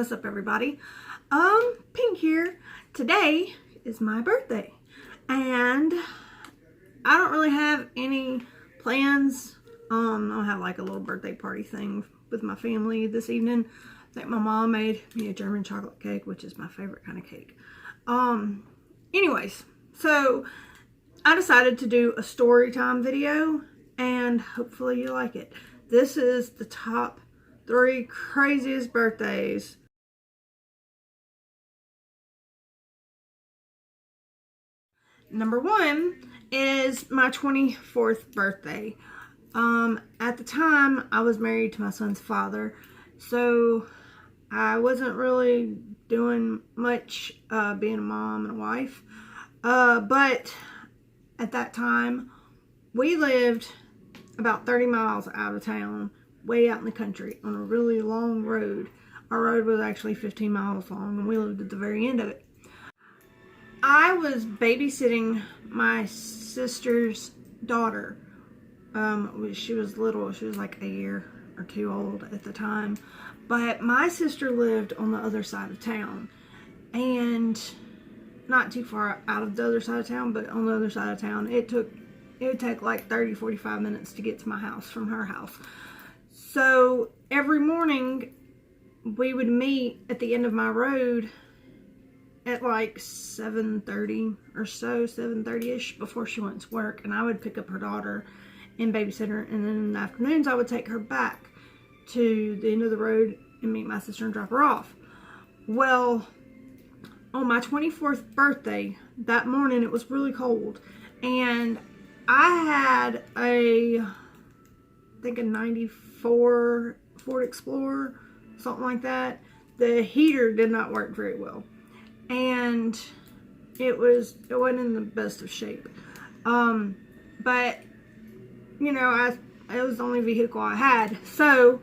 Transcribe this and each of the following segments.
What's up, everybody? Pink here. Today is my birthday, and I don't really have any plans. I'll have like a little birthday party thing with my family this evening. I think my mom made me a German chocolate cake, which is my favorite kind of cake. Anyways, so I decided to do a story time video, and hopefully you like it. This is the top 3 craziest birthdays. Number 1 is my 24th birthday. At the time, I was married to my son's father, so I wasn't really doing much being a mom and a wife. But at that time, we lived about 30 miles out of town, way out in the country, on a really long road. Our road was actually 15 miles long, and we lived at the very end of it. I was babysitting my sister's daughter. She was little. She was like a year or 2 old at the time. But my sister lived on the other side of town, and not too far out of the other side of town, but on the other side of town. It would take like 30-45 minutes to get to my house from her house. So every morning we would meet at the end of my road at like 7:30 or so, 7:30ish, before she went to work, and I would pick up her daughter and babysit her, and then in the afternoons I would take her back to the end of the road and meet my sister and drop her off. Well, on my 24th birthday, that morning it was really cold, and I had I think a 94 Ford Explorer, something like that. The heater did not work very well, and it wasn't in the best of shape. But you know, it was the only vehicle I had. So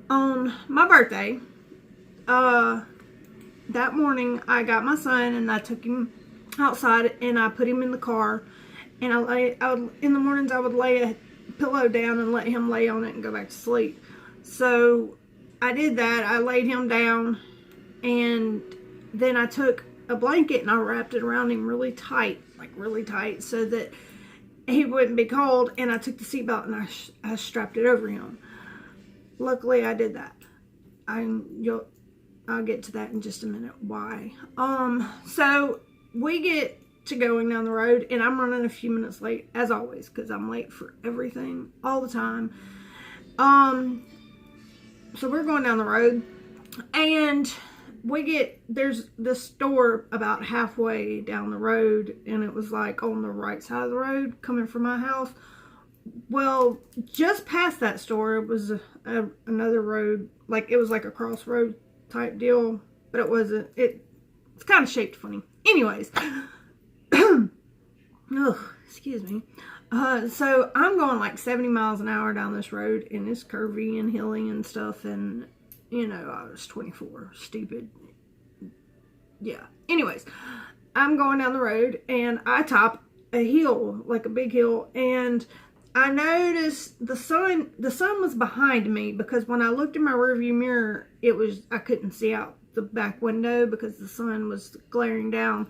on my birthday, that morning I got my son and I took him outside and I put him in the car, and in the mornings I would lay a pillow down and let him lay on it and go back to sleep. So I did that. I laid him down, and then I took a blanket and I wrapped it around him really tight, so that he wouldn't be cold, and I took the seatbelt and I strapped it over him. Luckily I did that. I'll get to that in just a minute why. So we get to going down the road, and I'm running a few minutes late, as always, because I'm late for everything all the time. So we're going down the road, and there's this store about halfway down the road, and it was like on the right side of the road coming from my house. Well, just past that store, it was another road, like it was like a crossroad type deal, but it wasn't. It's kind of shaped funny. Anyways, oh, excuse me. So I'm going like 70 miles an hour down this road, and it's curvy and hilly and stuff, and you know, I was 24, stupid. Yeah. Anyways, I'm going down the road, and I top a hill, like a big hill, and I noticed the sun was behind me, because when I looked in my rearview mirror, I couldn't see out the back window because the sun was glaring down.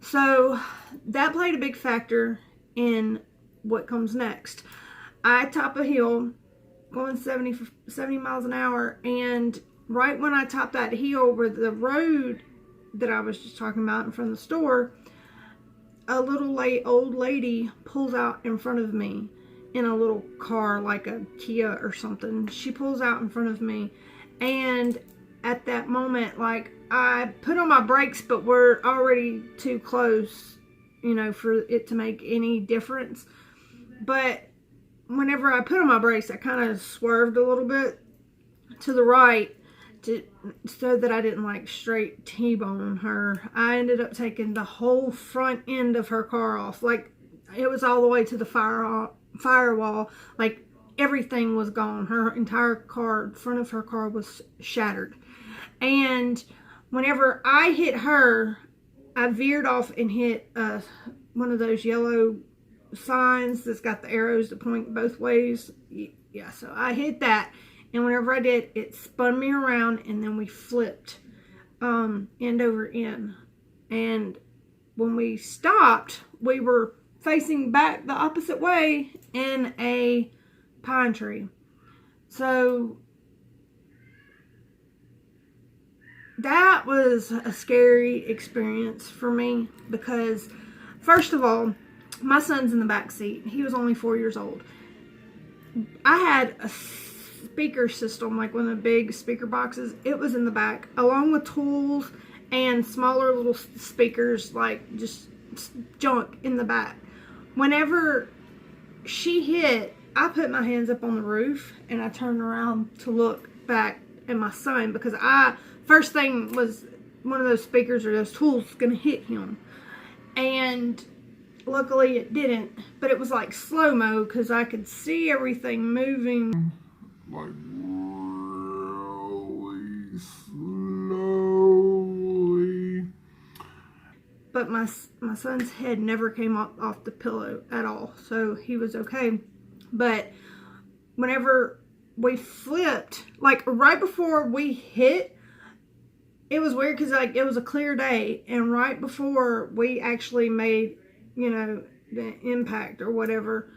So that played a big factor in what comes next. I top a hill going 70 miles an hour, and right when I top that hill where the road that I was just talking about in front of the store, a little old lady pulls out in front of me in a little car, like a Kia or something. She pulls out in front of me, and at that moment, like, I put on my brakes, but we're already too close, you know, for it to make any difference. But whenever I put on my brakes, I kind of swerved a little bit to the right so that I didn't like straight T-bone her. I ended up taking the whole front end of her car off. Like, it was all the way to the firewall. Like, everything was gone. Her entire car, front of her car, was shattered. And whenever I hit her, I veered off and hit one of those yellow signs that's got the arrows that point both ways. Yeah, so I hit that, And whenever I did, it spun me around, and then we flipped end over end. And when we stopped, we were facing back the opposite way in a pine tree. So that was a scary experience for me because, first of all, my son's in the back seat. He was only 4 years old. I had a speaker system, like one of the big speaker boxes. It was in the back, along with tools and smaller little speakers, like just junk in the back. Whenever she hit, I put my hands up on the roof and I turned around to look back at my son because first thing was one of those speakers or those tools gonna hit him. And luckily it didn't, but it was like slow-mo because I could see everything moving. Like really slowly. But my son's head never came off the pillow at all, so he was okay. But whenever we flipped, like right before we hit, it was weird because like it was a clear day, and right before we actually made, you know, the impact or whatever,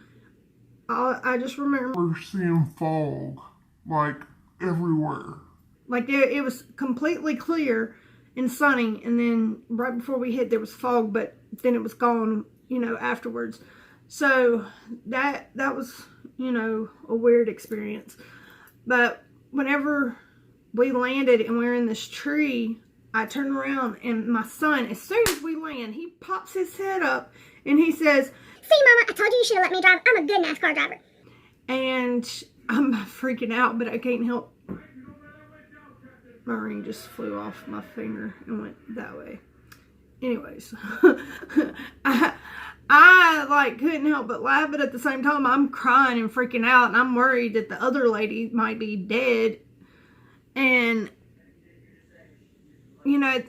I just remember we're seeing fog like everywhere. Like it was completely clear and sunny, and then right before we hit there was fog, but then it was gone, you know, afterwards. So that was, you know, a weird experience. But whenever we landed and we were in this tree, I turned around and my son, as soon as we land, he pops his head up and he says, "See, Mama, I told you you should have let me drive. I'm a good NASCAR driver." And I'm freaking out, but I can't help. My ring just flew off my finger and went that way. Anyways, I like couldn't help but laugh, but at the same time I'm crying and freaking out, and I'm worried that the other lady might be dead. And you know,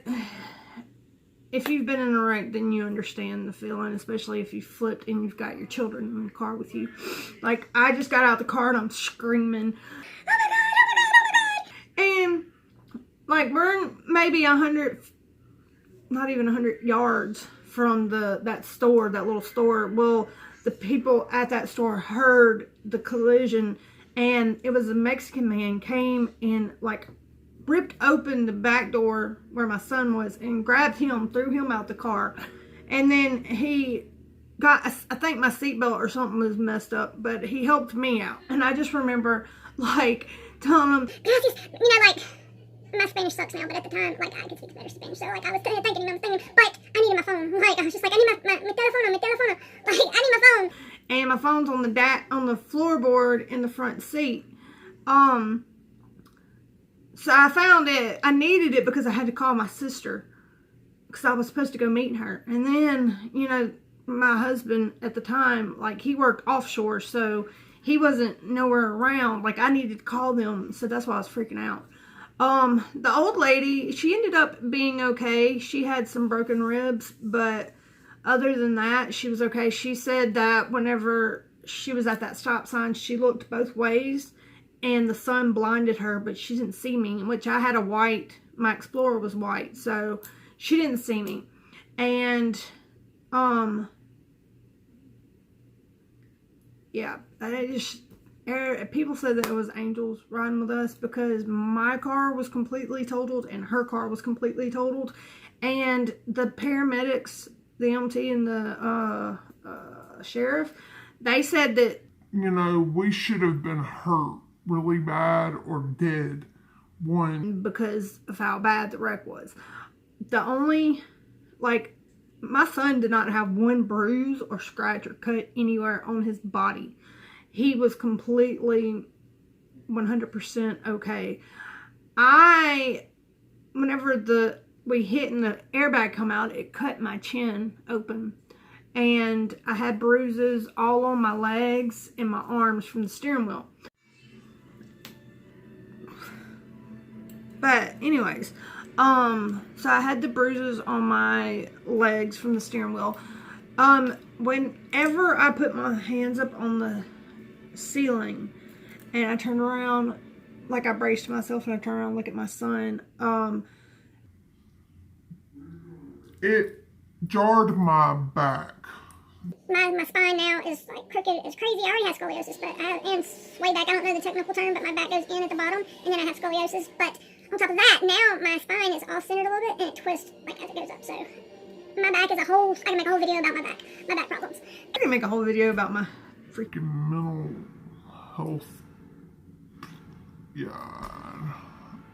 if you've been in a wreck, then you understand the feeling, especially if you flipped and you've got your children in the car with you. Like, I just got out the car and I'm screaming, "Oh my God, oh my God, oh my God!" And like, we're maybe 100, not even 100 yards from that store, that little store. Well, the people at that store heard the collision, and it was a Mexican man came and like ripped open the back door where my son was and grabbed him, threw him out the car. And then he got, I think my seatbelt or something was messed up, but he helped me out. And I just remember like telling him, "Gracias," you know, like, my Spanish sucks now, but at the time, like, I could speak better Spanish, so, like, I was thinking, but I needed my phone. Like, I was just like, I need my telephone. Like, I need my phone. And my phone's on the floorboard in the front seat. So I found it. I needed it because I had to call my sister because I was supposed to go meet her. And then, you know, my husband at the time, like, he worked offshore, so he wasn't nowhere around. Like, I needed to call them, so that's why I was freaking out. The old lady, she ended up being okay. She had some broken ribs, but other than that, she was okay. She said that whenever she was at that stop sign, she looked both ways and the sun blinded her, but she didn't see me, which I had my Explorer was white, so she didn't see me. And, yeah, people said that it was angels riding with us because my car was completely totaled and her car was completely totaled. And the paramedics, the MT and the sheriff, they said that, you know, we should have been hurt really bad or dead because of how bad the wreck was. The only, like, my son did not have one bruise or scratch or cut anywhere on his body. He was completely 100% okay. Whenever we hit and the airbag come out, it cut my chin open. And I had bruises all on my legs and my arms from the steering wheel. But anyways, so I had the bruises on my legs from the steering wheel. Whenever I put my hands up on the ceiling and I turned around, like I braced myself and I turned around and looked at my son. It jarred my back. My spine now is like crooked. It's crazy. I already have scoliosis, but and way back, I don't know the technical term, but my back goes in at the bottom, and then I have scoliosis. But on top of that, now my spine is off centered a little bit, and it twists like as it goes up. So my back is a whole. I can make a whole video about my back problems. I can make a whole video about my Freaking mental health. Yeah.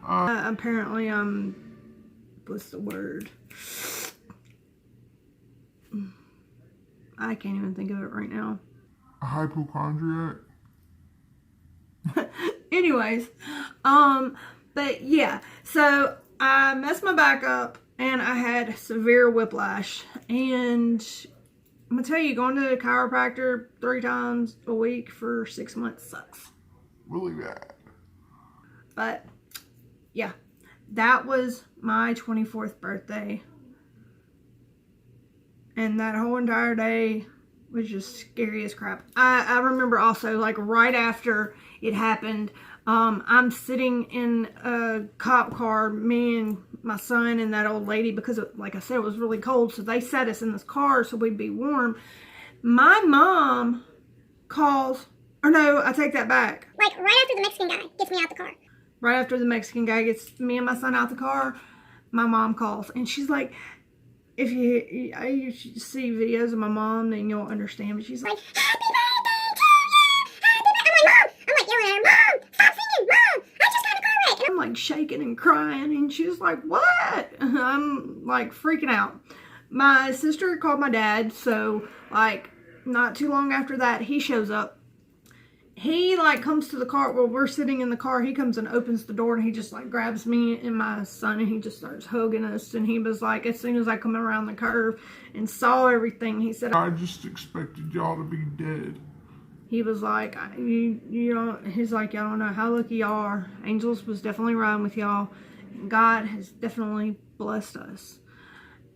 apparently what's the word? I can't even think of it right now. A hypochondriac. Anyways, but yeah, so I messed my back up and I had severe whiplash, and I'm gonna tell you, going to a chiropractor 3 times a week for 6 months sucks. Really bad. But yeah, that was my 24th birthday. And that whole entire day was just scary as crap. I remember also, like, right after it happened, I'm sitting in a cop car, me and my son and that old lady, because, like I said, it was really cold, so they sat us in this car so we'd be warm. My mom calls, or no, I take that back. Like right after the Mexican guy gets me out the car. Right after the Mexican guy gets me and my son out the car, my mom calls, and she's like, if you see videos of my mom, then you'll understand. But she's like, Happy birthday to you! Happy birthday! I'm like, Mom! I'm like yelling at her, Mom! Stop singing! Mom! I just got in a car wreck! I'm like shaking and crying, and she's like, what? I'm like freaking out. My sister called my dad, so like not too long after that, he shows up. He like comes to the car while we're sitting in the car. He comes and opens the door, and he just like grabs me and my son, and he just starts hugging us. And he was like, as soon as I come around the curve and saw everything, he said, I just expected y'all to be dead. he was like, you don't, he's like, y'all don't know how lucky y'all are. Angels was definitely riding with y'all. God has definitely blessed us.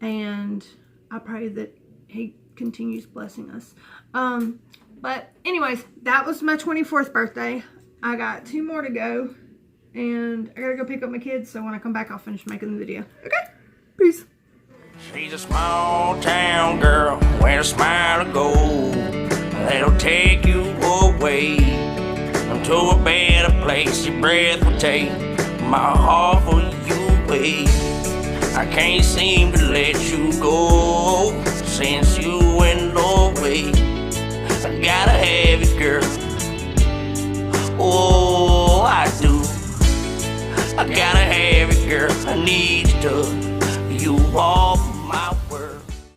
And I pray that he continues blessing us. But anyways, that was my 24th birthday. I got 2 more to go, and I gotta go pick up my kids, so when I come back, I'll finish making the video. Okay? Peace. She's a small town girl with a smile of gold that'll take you away into a better place. Your breath will take my heart for you away. I can't seem to let you go since you went away. I gotta have it, girl. Oh, I do. I gotta have it, girl. I need you to.